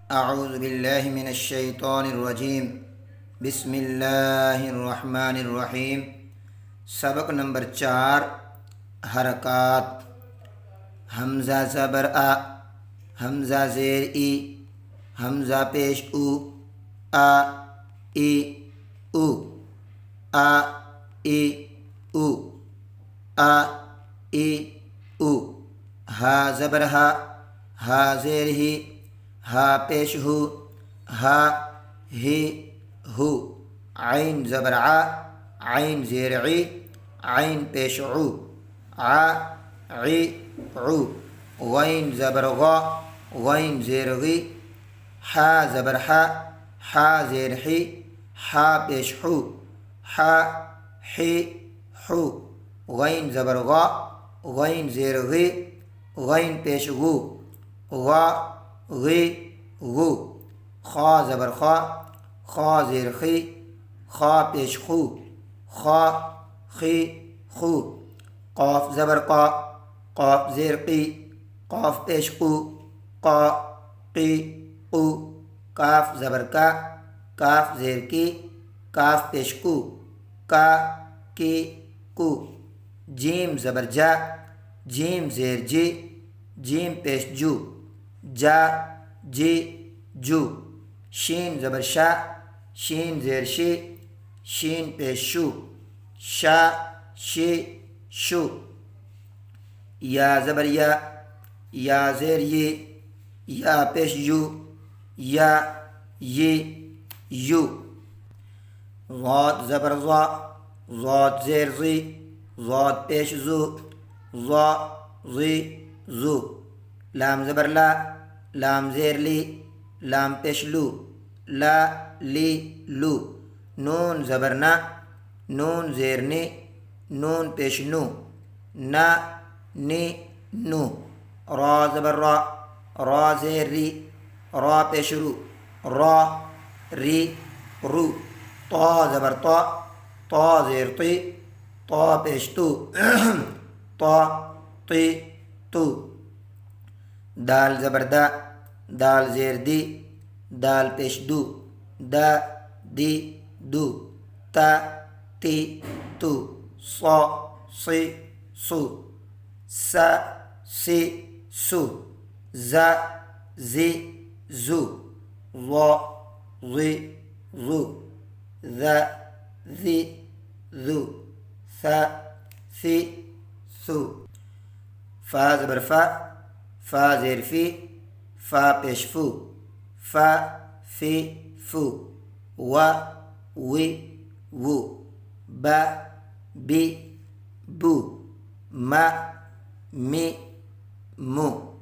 اعوذ باللہ من الشیطان الرجیم بسم اللہ الرحمن الرحیم۔ سبق نمبر 4، حرکات۔ حمزہ زبر آ، حمزہ زیر ای، حمزہ پیش او، آ ای او، آ ای او، آ ای او۔ ہا زبر ہا، ہا زیر ہی، ہا پیش ہو، ہا ہی ہو۔ عین زبر ع، عین زیر عی، عین پیش عو، ع عی عو۔ غین زبر غا، غین زیر غی، حا زبر حا، حا زیر حی، حا پیش حو، حا حی حو۔ غین زبر غا، غین زیر غی، غین پیش غو، غا غی غو۔ خا زبر خا، خا زیر خی، خا پیش خو، خا خی خو۔ قاف زبر قا، قاف زیر قی، قاف پیش قو، قا قی قو۔ کاف زبر کا، کاف زیر کی، کاف پیش کو، کا کی کو۔ جیم زبر جا، جیم زیر جی، جیم پیش جو، جا جی جو۔ شین زبر شا، شین زیر شی، شین پیش شو، شا شی شو۔ یا زبر یا، یا زیر یہ، یا پیش یو، یا یہ یو۔ ضاد زبر ضا، ضاد زیر ضی، ضاد پیش زو، ضا ضی زو۔ لام زبر لا، لام زیر لی، لام پیش لو، لا لی لو۔ نون زبر نا، نون زیر نی، نون پیش نو، نا نی نو۔ را زبر را، را زیر ری، را پیش رو، را ری رو۔ طا زبر طا، طا زیر طی، طا پیش تو، طا طی تو۔ دال زبر دا، دال زیر دی، دال پیش دو، دا دی دو۔ تا تی تو۔ صا صی صو، سا سی سو۔ زا زی زو، ظا ظی ظو، ذا ذی ذو، ثا ثی ثو۔ فا زبر فا، فا زیر فی، فا پیش فو، فا فی فو۔ وا وی وو، با بی بو، ما می مو۔